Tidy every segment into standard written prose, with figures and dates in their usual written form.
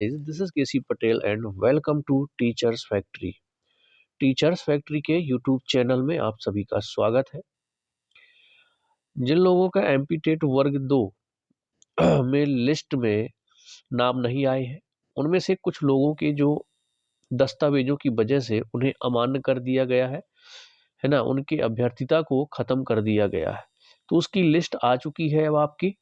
This is KC Patel and welcome to teachers factory. Teachers factory के YouTube channel में आप सभी का स्वागत है। जिन लोगों का एमपी टेट वर्ग 2 में लिस्ट में नाम नहीं आए हैं, उनमें से कुछ लोगों के जो दस्तावेजों की वजह से उन्हें अमान्य कर दिया गया है ना, उनके अभ्यर्थिता को खत्म कर दिया गया है। तो उसकी लिस्ट आ चुकी है अब आपकी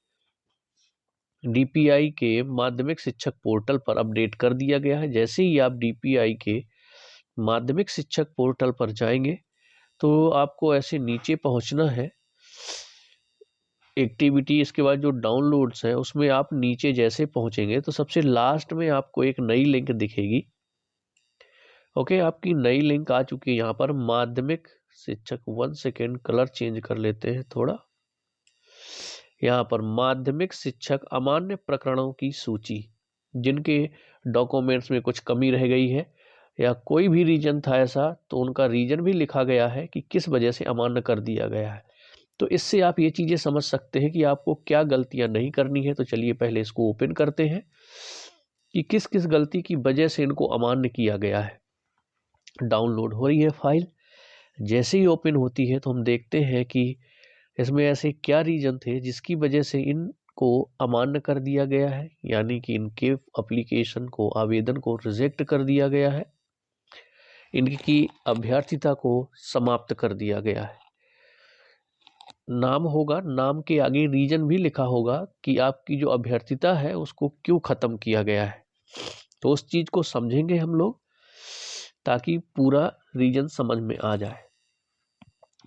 डीपीआई के माध्यमिक शिक्षक पोर्टल पर अपडेट कर दिया गया है। जैसे ही आप डीपीआई के माध्यमिक शिक्षक पोर्टल पर जाएंगे तो आपको ऐसे नीचे पहुंचना है, एक्टिविटी, इसके बाद जो डाउनलोड्स हैं उसमें आप नीचे जैसे पहुंचेंगे तो सबसे लास्ट में आपको एक नई लिंक दिखेगी। ओके, आपकी नई लिंक आ चुकी है यहाँ पर माध्यमिक शिक्षक। 1 सेकेंड, कलर चेंज कर लेते हैं थोड़ा। यहाँ पर माध्यमिक शिक्षक अमान्य प्रकरणों की सूची, जिनके डॉक्यूमेंट्स में कुछ कमी रह गई है या कोई भी रीजन था ऐसा, तो उनका रीजन भी लिखा गया है कि किस वजह से अमान्य कर दिया गया है। तो इससे आप ये चीज़ें समझ सकते हैं कि आपको क्या गलतियां नहीं करनी है। तो चलिए पहले इसको ओपन करते हैं कि किस किस गलती की वजह से इनको अमान्य किया गया है। डाउनलोड हो रही है फाइल। जैसे ही ओपन होती है तो हम देखते हैं कि इसमें ऐसे क्या रीजन थे जिसकी वजह से इनको अमान्य कर दिया गया है, यानी कि इनके एप्लीकेशन को, आवेदन को रिजेक्ट कर दिया गया है, इनकी अभ्यर्थिता को समाप्त कर दिया गया है। नाम होगा, नाम के आगे रीजन भी लिखा होगा कि आपकी जो अभ्यर्थिता है उसको क्यों खत्म किया गया है। तो उस चीज को समझेंगे हम लोग ताकि पूरा रीजन समझ में आ जाए।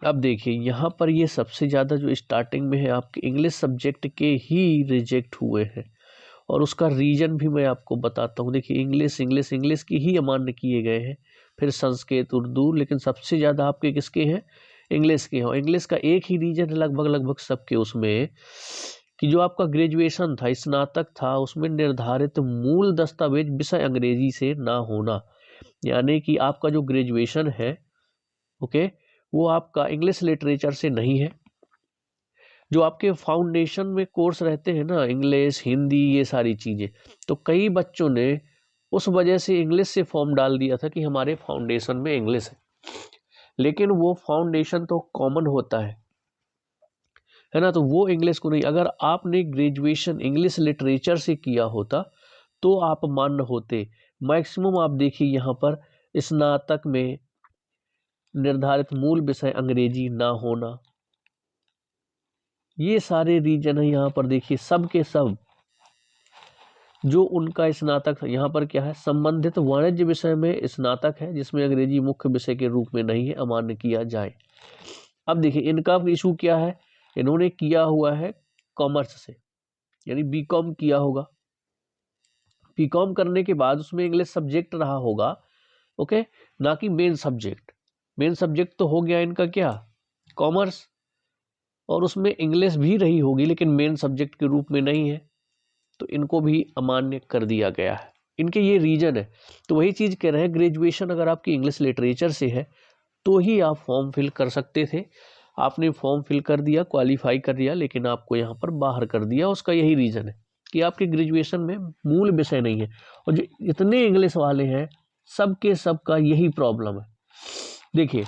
अब देखिए यहाँ पर ये सबसे ज़्यादा जो स्टार्टिंग में है आपके इंग्लिश सब्जेक्ट के ही रिजेक्ट हुए हैं, और उसका रीजन भी मैं आपको बताता हूँ। देखिए इंग्लिश की ही अमान्य किए गए हैं, फिर संस्कृत, उर्दू, लेकिन सबसे ज़्यादा आपके किसके हैं? इंग्लिश के हैं। इंग्लिश का एक ही रीजन है लगभग सबके उसमें, कि जो आपका ग्रेजुएशन था, स्नातक था, उसमें निर्धारित मूल दस्तावेज विषय अंग्रेजी से ना होना, यानी कि आपका जो ग्रेजुएशन है, ओके, वो आपका इंग्लिश लिटरेचर से नहीं है। जो आपके फाउंडेशन में कोर्स रहते हैं ना, इंग्लिश, हिंदी, ये सारी चीज़ें, तो कई बच्चों ने उस वजह से इंग्लिश से फॉर्म डाल दिया था कि हमारे फाउंडेशन में इंग्लिश है, लेकिन वो फाउंडेशन तो कॉमन होता है ना, तो वो इंग्लिश को नहीं। अगर आपने ग्रेजुएशन इंग्लिश लिटरेचर से किया होता तो आप मान्य होते। मैक्सिमम आप देखिए यहाँ पर स्नातक में निर्धारित मूल विषय अंग्रेजी ना होना, ये सारे रीजन है। यहाँ पर देखिए सब के सब जो उनका स्नातक है, यहाँ पर क्या है, संबंधित वाणिज्य विषय में स्नातक है जिसमें अंग्रेजी मुख्य विषय के रूप में नहीं है, अमान्य किया जाए। अब देखिए इनका इशू क्या है, इन्होंने किया हुआ है कॉमर्स से, यानी बीकॉम किया होगा। बीकॉम करने के बाद उसमें इंग्लिश सब्जेक्ट रहा होगा, ओके, ना कि मेन सब्जेक्ट। मेन सब्जेक्ट तो हो गया इनका क्या, कॉमर्स, और उसमें इंग्लिश भी रही होगी लेकिन मेन सब्जेक्ट के रूप में नहीं है, तो इनको भी अमान्य कर दिया गया है। इनके ये रीजन है। तो वही चीज़ कह रहे हैं, ग्रेजुएशन अगर आपकी इंग्लिश लिटरेचर से है तो ही आप फॉर्म फिल कर सकते थे। आपने फॉर्म फिल कर दिया, क्वालिफाई कर दिया, लेकिन आपको यहाँ पर बाहर कर दिया। उसका यही रीज़न है कि आपके ग्रेजुएशन में मूल विषय नहीं है। और जो इतने इंग्लिश वाले हैं सबके सब का यही प्रॉब्लम है। देखिए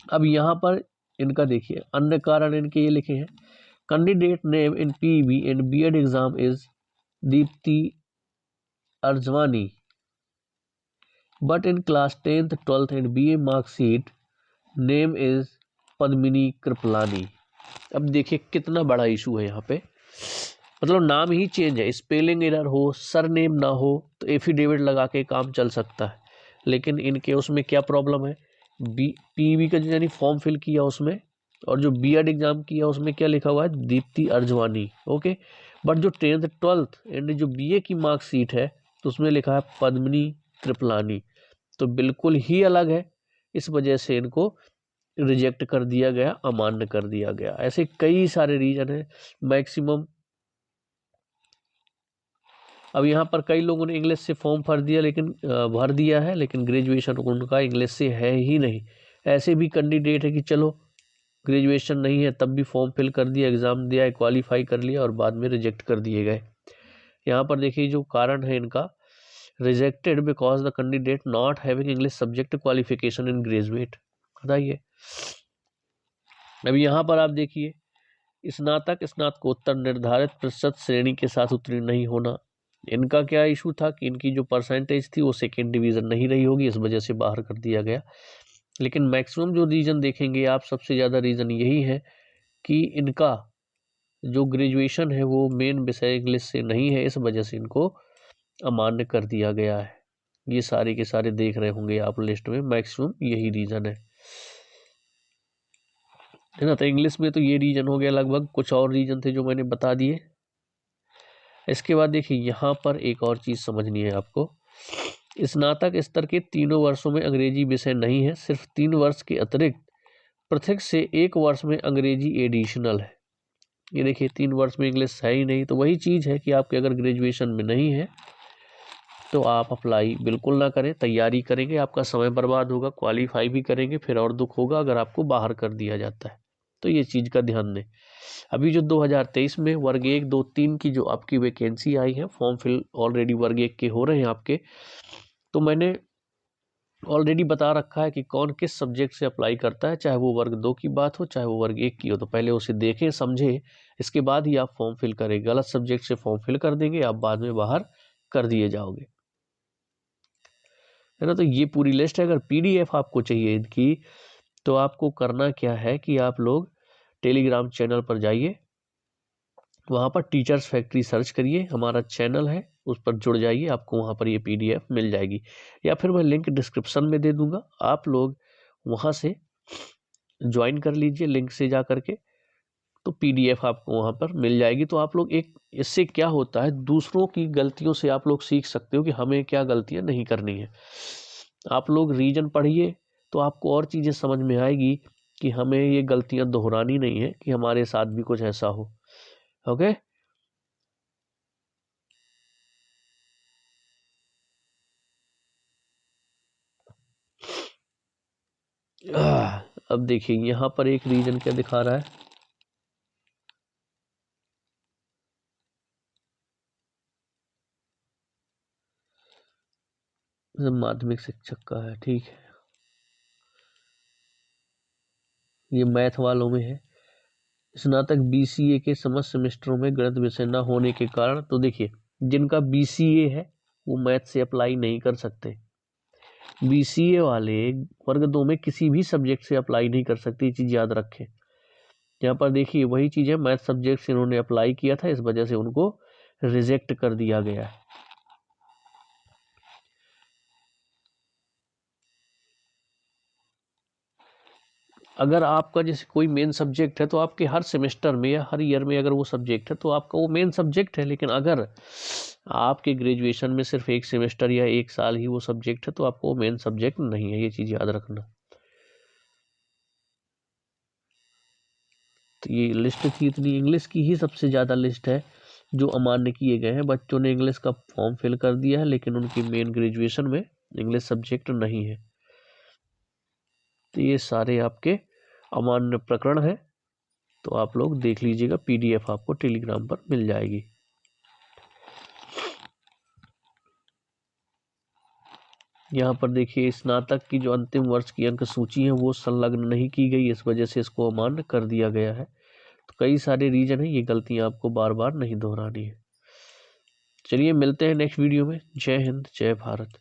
अब यहाँ पर इनका देखिए अन्य कारण इनके ये लिखे हैं, candidate name in PV and BEd exam is Deepti Arjwani, but in class 10th 12th and BA marksheet name is Padmini Kriplani. अब देखिए कितना बड़ा इशू है यहाँ पे, मतलब नाम ही चेंज है, स्पेलिंग एरर हो, सरनेम ना हो तो एफिडेविट लगा के काम चल सकता है, लेकिन इनके उसमें क्या प्रॉब्लम है, पीवी का यानी फॉर्म फिल किया उसमें, और जो बीएड एग्जाम किया उसमें क्या लिखा हुआ है, दीप्ति अर्जवानी, ओके, बट जो 10th 12th एंड जो बीए की मार्कशीट है तो उसमें लिखा है पद्मिनी कृपलानी, तो बिल्कुल ही अलग है। इस वजह से इनको रिजेक्ट कर दिया गया, अमान्य कर दिया गया। ऐसे कई सारे रीजन है मैक्सिमम। अब यहाँ पर कई लोगों ने इंग्लिश से फॉर्म भर दिया है, लेकिन ग्रेजुएशन उनका इंग्लिश से है ही नहीं। ऐसे भी कैंडिडेट है कि चलो ग्रेजुएशन नहीं है तब भी फॉर्म फिल कर दिया, एग्ज़ाम दिया, क्वालिफाई कर लिया और बाद में रिजेक्ट कर दिए गए। यहाँ पर देखिए जो कारण है इनका, rejected because the candidate not having English subject qualification in graduate. बताइए, अभी यहाँ पर आप देखिए, स्नातक स्नातकोत्तर निर्धारित प्रतिशत श्रेणी के साथ उत्तीर्ण नहीं होना। इनका क्या इशू था कि इनकी जो परसेंटेज थी वो सेकेंड डिवीज़न नहीं रही होगी, इस वजह से बाहर कर दिया गया। लेकिन मैक्सिमम जो रीज़न देखेंगे आप, सबसे ज़्यादा रीज़न यही है कि इनका जो ग्रेजुएशन है वो मेन विषय इंग्लिश से नहीं है, इस वजह से इनको अमान्य कर दिया गया है। ये सारे के सारे देख रहे होंगे आप लिस्ट में, मैक्सिमम यही रीज़न है ना। तो इंग्लिश में तो ये रीज़न हो गया लगभग, कुछ और रीज़न थे जो मैंने बता दिए। इसके बाद देखिए यहाँ पर एक और चीज़ समझनी है आपको, स्नातक स्तर के तीनों वर्षों में अंग्रेजी विषय नहीं है, सिर्फ 3 वर्ष के अतिरिक्त पृथक से 1 वर्ष में अंग्रेजी एडिशनल है। ये देखिए 3 वर्ष में इंग्लिश है ही नहीं, तो वही चीज़ है कि आपके अगर ग्रेजुएशन में नहीं है तो आप अप्लाई बिल्कुल ना करें। तैयारी करेंगे, आपका समय बर्बाद होगा, क्वालिफाई भी करेंगे, फिर और दुख होगा अगर आपको बाहर कर दिया जाता है। तो ये चीज़ का ध्यान दें। अभी जो 2023 में वर्ग 1, 2, 3 की जो आपकी वैकेंसी आई है, फॉर्म फिल ऑलरेडी वर्ग 1 के हो रहे हैं आपके, तो मैंने ऑलरेडी बता रखा है कि कौन किस सब्जेक्ट से अप्लाई करता है, चाहे वो वर्ग 2 की बात हो चाहे वो वर्ग 1 की हो। तो पहले उसे देखें समझें, इसके बाद ही आप फॉर्म फिल करें। गलत सब्जेक्ट से फॉर्म फिल कर देंगे, आप बाद में बाहर कर दिए जाओगे, है ना। तो ये पूरी लिस्ट है। अगर PDF आपको चाहिए इनकी, तो आपको करना क्या है कि आप लोग टेलीग्राम चैनल पर जाइए, वहाँ पर टीचर्स फैक्ट्री सर्च करिए, हमारा चैनल है, उस पर जुड़ जाइए, आपको वहाँ पर ये PDF मिल जाएगी, या फिर मैं लिंक डिस्क्रिप्शन में दे दूँगा, आप लोग वहाँ से ज्वाइन कर लीजिए लिंक से जा करके, तो PDF आपको वहाँ पर मिल जाएगी। तो आप लोग एक, इससे क्या होता है, दूसरों की गलतियों से आप लोग सीख सकते हो कि हमें क्या गलतियाँ नहीं करनी है। आप लोग रीजन पढ़िए तो आपको और चीज़ें समझ में आएगी कि हमें ये गलतियाँ दोहरानी नहीं है, कि हमारे साथ भी कुछ ऐसा हो। ओके, अब देखिए यहाँ पर एक रीजन क्या दिखा रहा है, माध्यमिक शिक्षक का है, ठीक है, ये मैथ वालों में है। स्नातक BCA के समस्त सेमेस्टरों में गणित विषय न होने के कारण, तो देखिए जिनका BCA है वो मैथ से अप्लाई नहीं कर सकते। BCA वाले वर्ग 2 में किसी भी सब्जेक्ट से अप्लाई नहीं कर सकते, ये चीज़ याद रखें। यहाँ पर देखिए वही चीज़ है, मैथ सब्जेक्ट से इन्होंने अप्लाई किया था, इस वजह से उनको रिजेक्ट कर दिया गया है। अगर आपका जैसे कोई मेन सब्जेक्ट है तो आपके हर सेमेस्टर में या हर ईयर में अगर वो सब्जेक्ट है तो आपका वो मेन सब्जेक्ट है। लेकिन अगर आपके ग्रेजुएशन में सिर्फ 1 सेमेस्टर या 1 साल ही वो सब्जेक्ट है तो आपको वो मेन सब्जेक्ट नहीं है, ये चीज़ याद रखना। तो ये लिस्ट थी इतनी, इंग्लिश की ही सबसे ज़्यादा लिस्ट है जो अमान्य किए गए हैं। बच्चों ने इंग्लिश का फॉर्म फिल कर दिया है लेकिन उनकी मेन ग्रेजुएशन में इंग्लिश सब्जेक्ट नहीं है। तो ये सारे आपके अमान्य प्रकरण है, तो आप लोग देख लीजिएगा, PDF आपको टेलीग्राम पर मिल जाएगी। यहाँ पर देखिए स्नातक की जो अंतिम वर्ष की अंक सूची है वो संलग्न नहीं की गई, इस वजह से इसको अमान्य कर दिया गया है। तो कई सारे रीजन है, ये गलतियाँ आपको बार बार नहीं दोहरानी है। चलिए मिलते हैं नेक्स्ट वीडियो में। जय हिंद, जय भारत।